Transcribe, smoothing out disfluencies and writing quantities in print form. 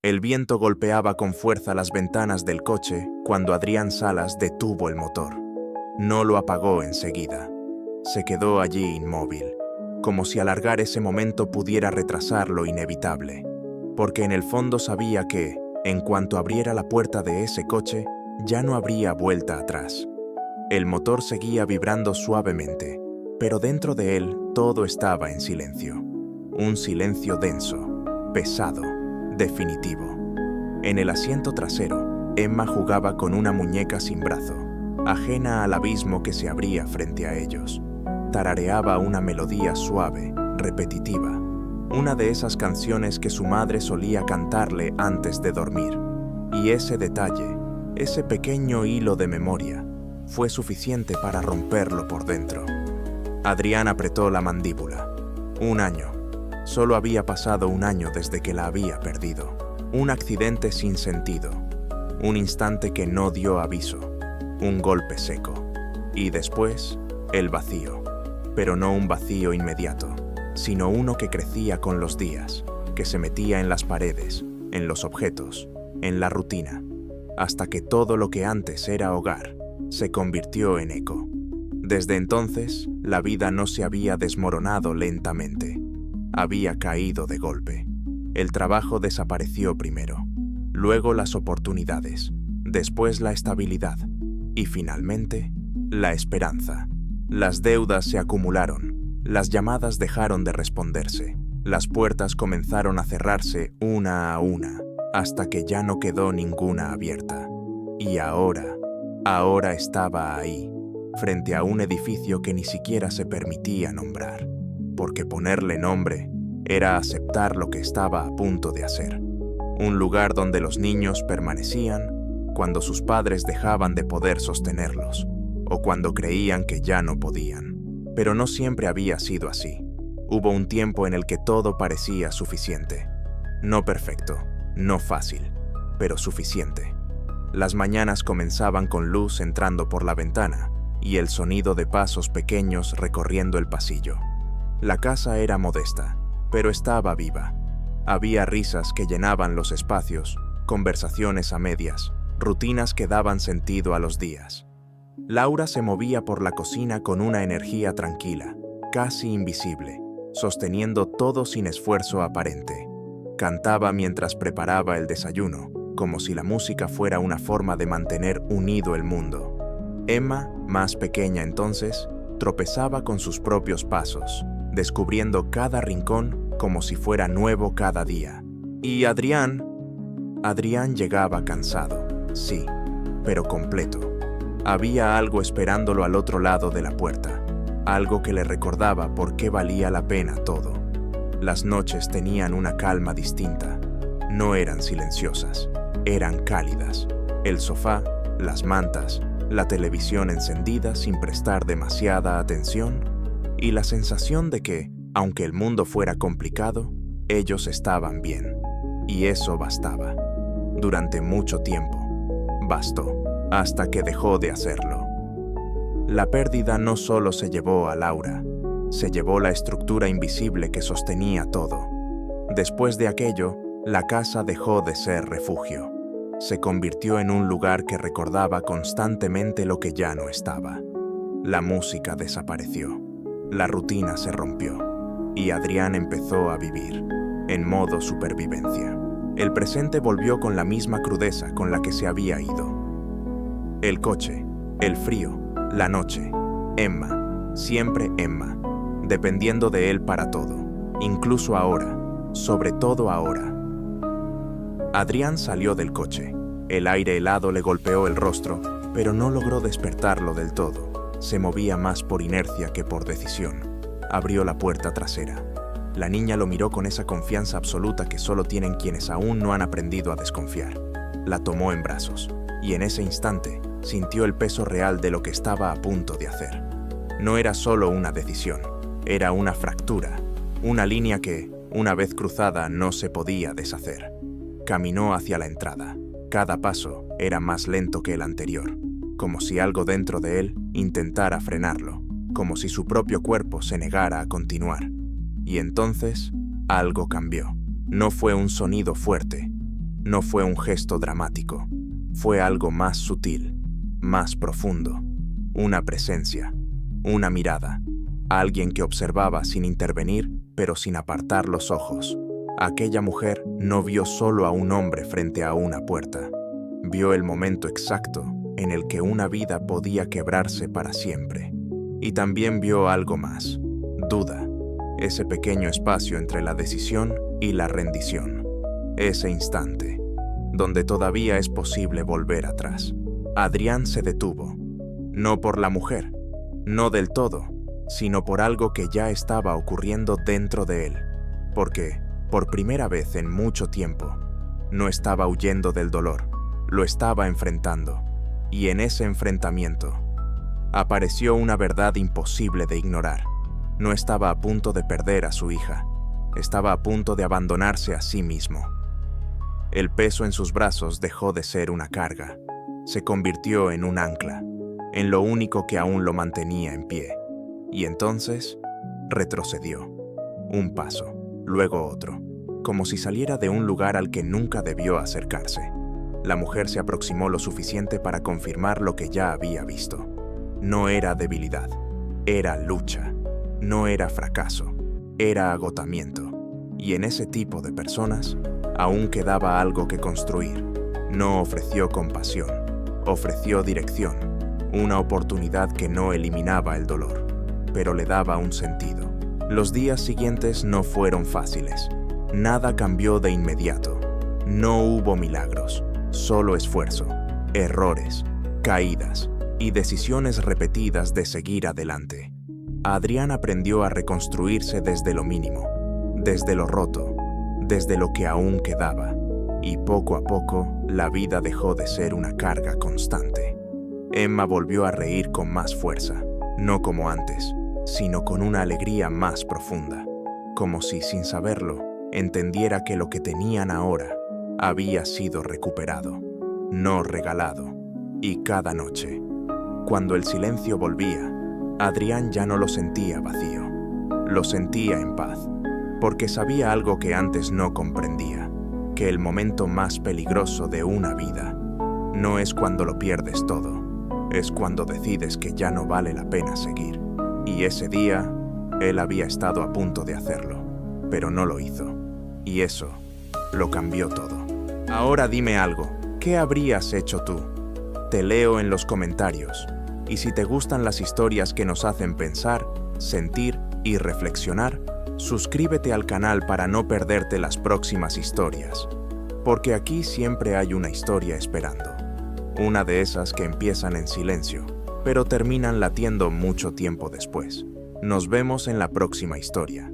El viento golpeaba con fuerza las ventanas del coche cuando Adrián Salas detuvo el motor. No lo apagó enseguida. Se quedó allí inmóvil, como si alargar ese momento pudiera retrasar lo inevitable, porque en el fondo sabía que, en cuanto abriera la puerta de ese coche, ya no habría vuelta atrás. El motor seguía vibrando suavemente, pero dentro de él todo estaba en silencio. Un silencio denso, pesado, definitivo. En el asiento trasero, Emma jugaba con una muñeca sin brazo, ajena al abismo que se abría frente a ellos. Tarareaba una melodía suave, repetitiva, una de esas canciones que su madre solía cantarle antes de dormir. Y ese detalle, ese pequeño hilo de memoria, fue suficiente para romperlo por dentro. Adrián apretó la mandíbula. 1 año. Solo había pasado 1 año desde que la había perdido. Un accidente sin sentido. Un instante que no dio aviso. Un golpe seco. Y después, el vacío. Pero no un vacío inmediato, sino uno que crecía con los días, que se metía en las paredes, en los objetos, en la rutina, hasta que todo lo que antes era hogar se convirtió en eco. Desde entonces, la vida no se había desmoronado lentamente. Había caído de golpe. El trabajo desapareció primero, luego las oportunidades, después la estabilidad y finalmente la esperanza. Las deudas se acumularon, las llamadas dejaron de responderse, las puertas comenzaron a cerrarse una a una, hasta que ya no quedó ninguna abierta. Y ahora estaba ahí, frente a un edificio que ni siquiera se permitía nombrar, porque ponerle nombre era aceptar lo que estaba a punto de hacer. Un lugar donde los niños permanecían cuando sus padres dejaban de poder sostenerlos, o cuando creían que ya no podían. Pero no siempre había sido así. Hubo un tiempo en el que todo parecía suficiente. No perfecto, no fácil, pero suficiente. Las mañanas comenzaban con luz entrando por la ventana y el sonido de pasos pequeños recorriendo el pasillo. La casa era modesta, pero estaba viva. Había risas que llenaban los espacios, conversaciones a medias, rutinas que daban sentido a los días. Laura se movía por la cocina con una energía tranquila, casi invisible, sosteniendo todo sin esfuerzo aparente. Cantaba mientras preparaba el desayuno, como si la música fuera una forma de mantener unido el mundo. Emma, más pequeña entonces, tropezaba con sus propios pasos, descubriendo cada rincón como si fuera nuevo cada día. Y Adrián llegaba cansado, sí, pero completo. Había algo esperándolo al otro lado de la puerta, algo que le recordaba por qué valía la pena todo. Las noches tenían una calma distinta. No eran silenciosas, eran cálidas. El sofá, las mantas, la televisión encendida sin prestar demasiada atención y la sensación de que, aunque el mundo fuera complicado, ellos estaban bien. Y eso bastaba. Durante mucho tiempo. Bastó. Hasta que dejó de hacerlo. La pérdida no solo se llevó a Laura, se llevó la estructura invisible que sostenía todo. Después de aquello, la casa dejó de ser refugio. Se convirtió en un lugar que recordaba constantemente lo que ya no estaba. La música desapareció, la rutina se rompió, y Adrián empezó a vivir, en modo supervivencia. El presente volvió con la misma crudeza con la que se había ido. El coche, el frío, la noche, Emma, siempre Emma, dependiendo de él para todo, incluso ahora, sobre todo ahora. Adrián salió del coche. El aire helado le golpeó el rostro, pero no logró despertarlo del todo. Se movía más por inercia que por decisión. Abrió la puerta trasera. La niña lo miró con esa confianza absoluta que solo tienen quienes aún no han aprendido a desconfiar. La tomó en brazos, y en ese instante, sintió el peso real de lo que estaba a punto de hacer. No era solo una decisión, era una fractura, una línea que, una vez cruzada, no se podía deshacer. Caminó hacia la entrada. Cada paso era más lento que el anterior, como si algo dentro de él intentara frenarlo, como si su propio cuerpo se negara a continuar. Y entonces, algo cambió. No fue un sonido fuerte, no fue un gesto dramático, fue algo más sutil, más profundo, una presencia, una mirada, alguien que observaba sin intervenir, pero sin apartar los ojos. Aquella mujer no vio solo a un hombre frente a una puerta, vio el momento exacto en el que una vida podía quebrarse para siempre. Y también vio algo más, duda, ese pequeño espacio entre la decisión y la rendición, ese instante, donde todavía es posible volver atrás. Adrián se detuvo, no por la mujer, no del todo, sino por algo que ya estaba ocurriendo dentro de él, porque, por primera vez en mucho tiempo, no estaba huyendo del dolor, lo estaba enfrentando, y en ese enfrentamiento apareció una verdad imposible de ignorar. No estaba a punto de perder a su hija, estaba a punto de abandonarse a sí mismo. El peso en sus brazos dejó de ser una carga, se convirtió en un ancla, en lo único que aún lo mantenía en pie. Y entonces retrocedió, un paso, luego otro, como si saliera de un lugar al que nunca debió acercarse. La mujer se aproximó lo suficiente para confirmar lo que ya había visto. No era debilidad, era lucha, no era fracaso, era agotamiento. Y en ese tipo de personas aún quedaba algo que construir. No ofreció compasión, ofreció dirección, una oportunidad que no eliminaba el dolor, pero le daba un sentido. Los días siguientes no fueron fáciles. Nada cambió de inmediato. No hubo milagros, solo esfuerzo, errores, caídas y decisiones repetidas de seguir adelante. Adrián aprendió a reconstruirse desde lo mínimo, desde lo roto, desde lo que aún quedaba, y poco a poco la vida dejó de ser una carga constante. Emma volvió a reír con más fuerza, no como antes, sino con una alegría más profunda, como si, sin saberlo, entendiera que lo que tenían ahora había sido recuperado, no regalado. Y cada noche, cuando el silencio volvía, Adrián ya no lo sentía vacío, lo sentía en paz, porque sabía algo que antes no comprendía, que el momento más peligroso de una vida no es cuando lo pierdes todo, es cuando decides que ya no vale la pena seguir. Y ese día, él había estado a punto de hacerlo, pero no lo hizo. Y eso lo cambió todo. Ahora dime algo, ¿qué habrías hecho tú? Te leo en los comentarios. Y si te gustan las historias que nos hacen pensar, sentir y reflexionar, suscríbete al canal para no perderte las próximas historias. Porque aquí siempre hay una historia esperando. Una de esas que empiezan en silencio, pero terminan latiendo mucho tiempo después. Nos vemos en la próxima historia.